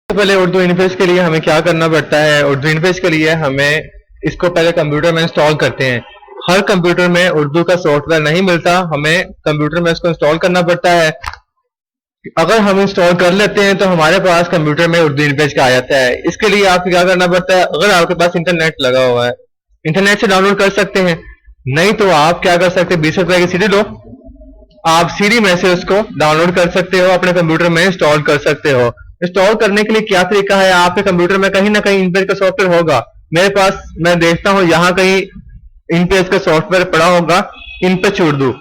पहले उर्दू इंटरफेस के लिए हमें क्या करना पड़ता है। उर्दू इंटरफेस के लिए हमें इसको पहले कंप्यूटर में इंस्टॉल करते हैं। हर कंप्यूटर में उर्दू का सॉफ्टवेयर नहीं मिलता, हमें कंप्यूटर में इसको इंस्टॉल करना पड़ता है। अगर हम इंस्टॉल कर लेते हैं तो हमारे पास कंप्यूटर में उर्दू इंटरफेस का आ जाता है। इसके लिए आपको क्या करना पड़ता है, अगर आपके पास इंटरनेट लगा हुआ है इंटरनेट से डाउनलोड कर सकते हैं, नहीं तो आप क्या कर सकते हैं, 20 रुपए की सीडी लो, आप सीडी में से उसको डाउनलोड कर सकते हो, अपने कंप्यूटर में इंस्टॉल कर सकते हो। इंस्टॉल करने के लिए क्या तरीका है, आपके कंप्यूटर में कहीं ना कहीं इनपेज का सॉफ्टवेयर होगा। मेरे पास मैं देखता हूं यहाँ कहीं इनपेज का सॉफ्टवेयर पड़ा होगा, इनपेज उर्दू।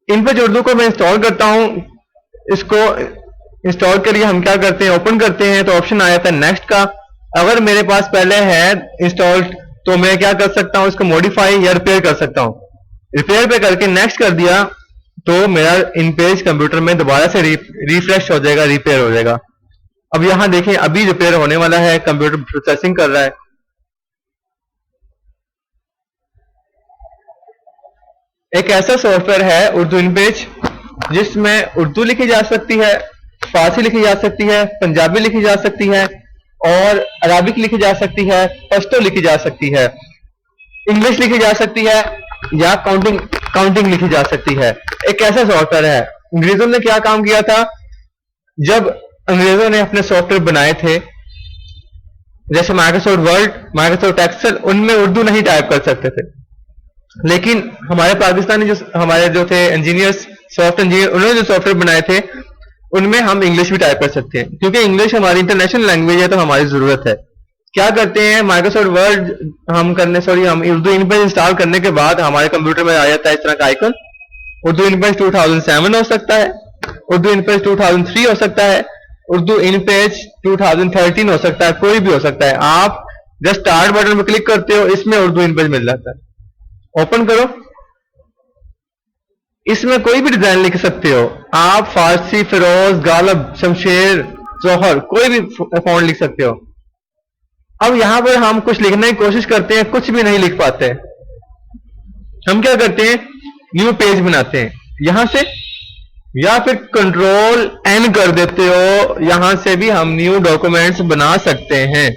इनपेज उर्दू को मैं इंस्टॉल करता हूं। इसको इंस्टॉल के लिए हम क्या करते हैं, ओपन करते हैं तो ऑप्शन आ जाता है नेक्स्ट का। अगर मेरे पास पहले है इंस्टॉल्ड तो मैं क्या कर सकता हूं, इसको मॉडिफाई या रिपेयर कर सकता हूं। रिपेयर पे करके नेक्स्ट कर दिया तो मेरा इनपेज कंप्यूटर में दोबारा से रिफ्रेश हो जाएगा, रिपेयर हो जाएगा। अब यहां देखें अभी रिपेयर होने वाला है, कंप्यूटर प्रोसेसिंग कर रहा है। एक ऐसा सॉफ्टवेयर है उर्दू इनपेज जिसमें उर्दू लिखी जा सकती है, फारसी लिखी जा सकती है, पंजाबी लिखी जा सकती है और अराबिक लिखी जा सकती है, पश्तो लिखी जा सकती है, इंग्लिश लिखी जा सकती है या काउंटिंग लिखी जा सकती है। एक ऐसा सॉफ्टवेयर है। अंग्रेजों ने क्या काम किया था, जब अंग्रेजों ने अपने सॉफ्टवेयर बनाए थे जैसे माइक्रोसॉफ्ट वर्ड, माइक्रोसॉफ्ट एक्सेल, उनमें उर्दू नहीं टाइप कर सकते थे। लेकिन हमारे पाकिस्तानी हमारे जो थे इंजीनियर्स, सॉफ्ट इंजीनियर, उन्होंने जो सॉफ्टवेयर बनाए थे उनमें हम इंग्लिश भी टाइप कर सकते हैं, क्योंकि इंग्लिश हमारी इंटरनेशनल लैंग्वेज है तो हमारी जरूरत है। क्या करते हैं, माइक्रोसॉफ्ट वर्ड हम उर्दू इनपेज इंस्टॉल करने के बाद हमारे कंप्यूटर में आ जाता है इस तरह का आइकन। उर्दू इनपेज 2007 हो सकता है, उर्दू इनपेज 2003 हो सकता है, उर्दू इनपेज 2013 हो सकता है, कोई भी हो सकता है। आप जस्ट स्टार्ट बटन पर क्लिक करते हो, इसमें उर्दू इनपेज मिल जाता है। ओपन करो, इसमें कोई भी डिजाइन लिख सकते हो आप, फारसी, फिरोज, गालब, शमशेर, जौहर, कोई भी फॉन्ट लिख सकते हो। अब यहां पर हम कुछ लिखने की कोशिश करते हैं, कुछ भी नहीं लिख पाते। हम क्या करते हैं, न्यू पेज बनाते हैं यहां से, या फिर कंट्रोल एन कर देते हो, यहां से भी हम न्यू डॉक्यूमेंट्स बना सकते हैं।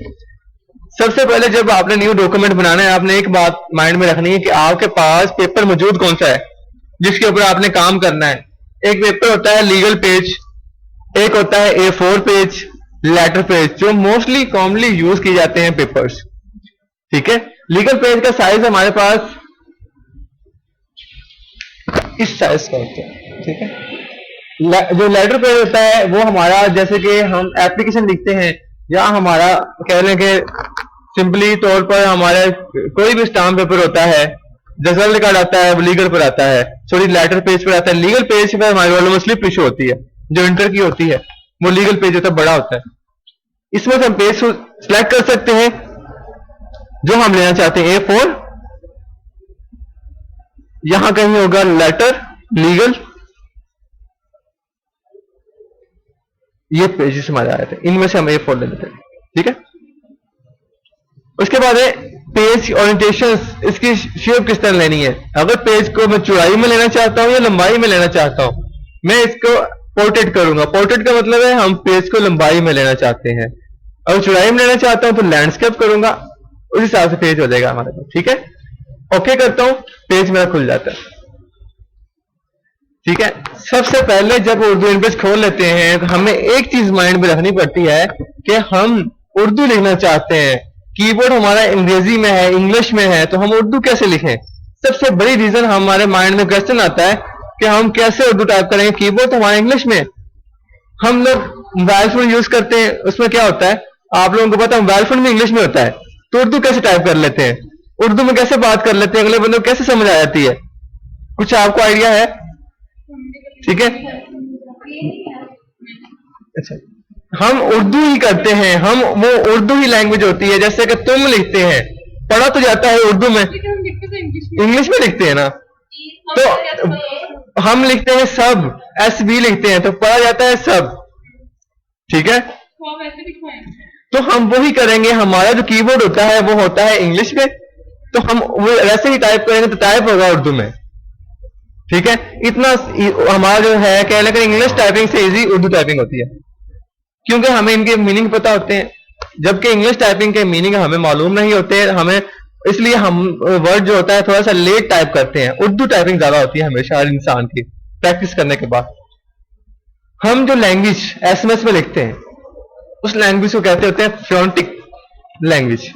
सबसे पहले जब आपने न्यू डॉक्यूमेंट बनाना है, आपने एक बात माइंड में रखनी है कि आपके पास पेपर मौजूद कौन सा है जिसके ऊपर आपने काम करना है। एक पेपर होता है लीगल पेज, एक होता है A4 पेज, लेटर पेज, जो मोस्टली कॉमनली यूज किए जाते हैं पेपर्स। ठीक है, लीगल पेज का साइज हमारे पास इस साइज का होता है। ठीक है, जो लेटर पेज होता है वो हमारा, जैसे कि हम एप्लीकेशन लिखते हैं या हमारा कह लें कि सिंपली तौर पर हमारे कोई भी स्टाम्प पेपर होता है, रिजल्ट कार्ड आता है, वो लीगल पर आता है, सॉरी लेटर पेज पर आता है। लीगल पेज पर हमारे वालों में स्लिप इशू होती है, जो इंटर की होती है, वो लीगल पेज होता है, बड़ा होता है। इसमें से हम पेज सिलेक्ट कर सकते हैं जो हम लेना चाहते हैं। A4, यहां कहीं होगा लेटर, लीगल, ये पेजेस हमारे आए थे, इनमें से हम A4 ले लेते हैं। ठीक है, उसके बाद है पेज ओरिएंटेशन, इसकी शेप किस तरह लेनी है। अगर पेज को मैं चौड़ाई में लेना चाहता हूं या लंबाई में लेना चाहता हूं, मैं इसको पोर्ट्रेट करूंगा। पोर्ट्रेट का मतलब है हम पेज को लंबाई में लेना चाहते हैं। अगर चौड़ाई में लेना चाहता हूं तो लैंडस्केप करूंगा, उस हिसाब से पेज हो जाएगा हमारे पास। ठीक है, ओके करता हूं, पेज मेरा खुल जाता है। ठीक है, सबसे पहले जब उर्दू इनपेज खोल लेते हैं तो हमें एक चीज माइंड में रखनी पड़ती है कि हम उर्दू लिखना चाहते हैं। कीबोर्ड हमारा अंग्रेजी में है, इंग्लिश में है, तो हम उर्दू कैसे लिखें। सबसे बड़ी रीजन हमारे माइंड में क्वेश्चन आता है कि हम कैसे उर्दू टाइप करेंगे। कीबोर्ड तो हमारा इंग्लिश में, हम लोग मोबाइल फोन यूज करते हैं, उसमें क्या होता है आप लोगों को पता है, मोबाइल फोन भी इंग्लिश में होता है, तो उर्दू कैसे टाइप कर लेते हैं, उर्दू में कैसे बात कर लेते हैं, अगले बंदे को कैसे समझ आ जाती है, कुछ आपको आइडिया है। ठीक है, अच्छा, हम उर्दू ही करते हैं, हम वो उर्दू ही लैंग्वेज होती है। जैसे कि तुम लिखते हैं, पढ़ा तो जाता है उर्दू में, इंग्लिश में लिखते हैं ना, तो हम लिखते हैं सब, SB लिखते हैं तो पढ़ा जाता है सब। ठीक है, तो हम वही करेंगे। हमारा जो कीबोर्ड होता है वो होता है इंग्लिश में, तो हम वो वैसे ही टाइप करेंगे तो टाइप होगा उर्दू में। ठीक है, इतना हमारा जो है, कह लेकर इंग्लिश टाइपिंग से इजी उर्दू टाइपिंग होती है। क्योंकि हमें इनके मीनिंग पता होते हैं, जबकि इंग्लिश टाइपिंग के मीनिंग हमें मालूम नहीं होते हमें, इसलिए हम वर्ड जो होता है थोड़ा सा लेट टाइप करते हैं। उर्दू टाइपिंग ज्यादा होती है हमेशा हर इंसान की प्रैक्टिस करने के बाद। हम जो लैंग्वेज एसएमएस में लिखते हैं उस लैंग्वेज को कहते होते हैं फोनेटिक लैंग्वेज।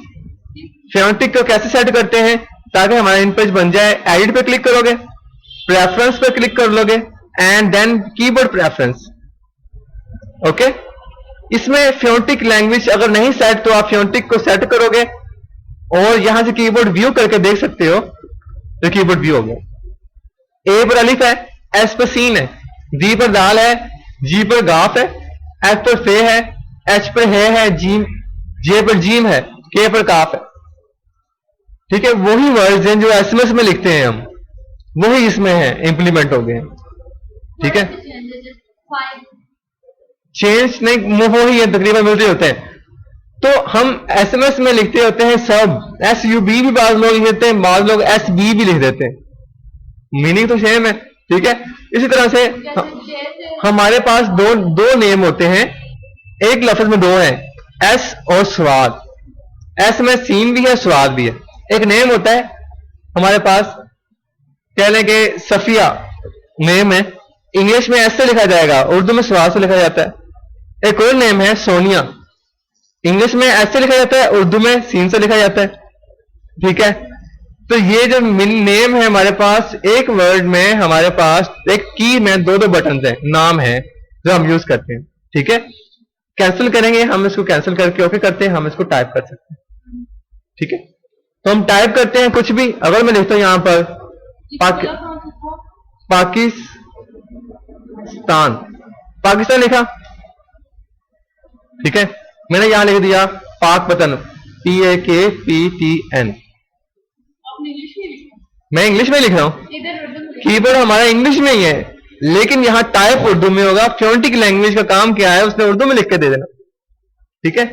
फोनेटिक को कैसे सेट करते हैं ताकि हमारा इन पेज बन जाए? एडिट पे क्लिक करोगे, प्रेफरेंस पे क्लिक कर लोगे and then keyboard preference. Okay, इसमें फोनेटिक लैंग्वेज अगर नहीं सेट तो आप फोनेटिक को सेट करोगे और यहां से कीबोर्ड व्यू करके देख सकते हो तो कीबोर्ड व्यू हो गया। ए पर अलिफ है, एस पर सीन है, डी पर दाल है, जी पर गाफ है, एफ पर फे है, एच पर है, जीम, जे पर जीम है, के पर काफ है। ठीक है, वही वर्ड्स हैं जो एसएमएस में लिखते हैं हम, वही इसमें है इंप्लीमेंट हो गए। ठीक है, चेंज नहीं वो ही है, तकरीबन मिलते होते हैं। तो हम एसएमएस में लिखते होते हैं सब, एस यू बी भी बाज लोग लिख देते हैं, बाज लोग एस बी भी लिख देते हैं, मीनिंग तो सेम है। ठीक है, इसी तरह से हमारे पास दो नेम होते हैं, एक लफ्ज में दो हैं, एस और स्वाद। एस में सीन भी है, स्वाद भी है। एक नेम होता है हमारे पास, कह लें कि सफिया नेम है, इंग्लिश में एस से लिखा जाएगा, उर्दू में स्वाद से लिखा जाता है। एक और नेम है सोनिया, इंग्लिश में एस से लिखा जाता है, उर्दू में सीन से लिखा जाता है। ठीक है, तो ये जो नेम है हमारे पास, एक वर्ड में हमारे पास एक की में दो बटन है, नाम है जो हम यूज करते हैं। ठीक है, कैंसिल करेंगे हम इसको, कैंसिल करके ओके करते हैं, हम इसको टाइप कर सकते हैं। ठीक है, तो हम टाइप करते हैं कुछ भी। अगर मैं लिखता हूं यहां पर पाकिस्तान लिखा, ठीक है, मैंने यहां लिख दिया पाक पतन, PAKPTN। मैं इंग्लिश में लिख रहा हूं, कीबोर्ड हमारा इंग्लिश में ही है, लेकिन यहां टाइप उर्दू में होगा। फोनेटिक लैंग्वेज का काम क्या है, उसने उर्दू में लिख के दे देना। ठीक है,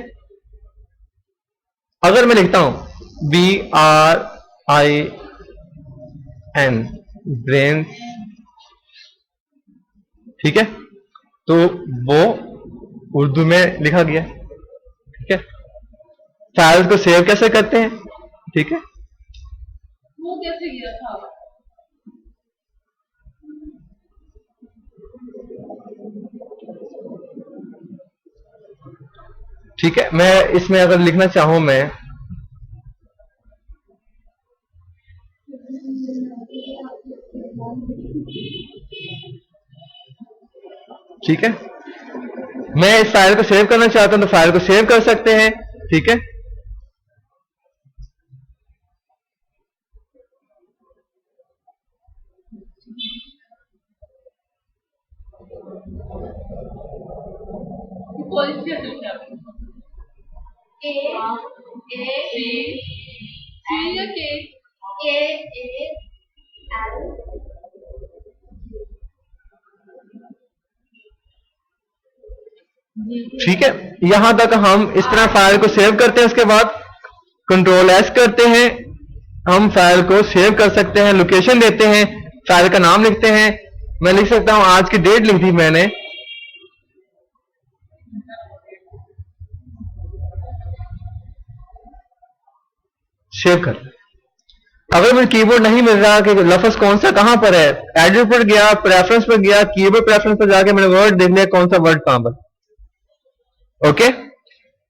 अगर मैं लिखता हूं BRIN ब्रेन, ठीक है, तो वो उर्दू में लिखा गया। ठीक है, फाइल्स को सेव कैसे करते हैं? ठीक है, वो कैसे किया था? ठीक है, मैं इसमें अगर लिखना चाहूं मैं, ठीक है, मैं इस फाइल को सेव करना चाहता हूं तो फाइल को सेव कर सकते हैं। ठीक है, ठीक है, यहां तक हम इस तरह फाइल को सेव करते हैं। उसके बाद कंट्रोल एस करते हैं, हम फाइल को सेव कर सकते हैं, लोकेशन देते हैं, फाइल का नाम लिखते हैं। मैं लिख सकता हूं, आज की डेट लिख दी मैंने, सेव कर। अगर मुझे कीबोर्ड नहीं मिल रहा कि लफ्ज कौन सा कहां पर है, एडिट पर गया, प्रेफरेंस पर गया, कीबोर्ड प्रेफरेंस पर जाके मैंने वर्ड देख लिया कौन सा वर्ड कहां पर। ओके,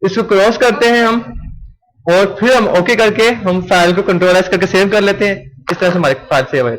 इसको क्रॉस करते हैं हम और फिर हम ओके करके हम फाइल को कंट्रोल एस करके सेव कर लेते हैं। इस तरह से हमारी फाइल सेव है।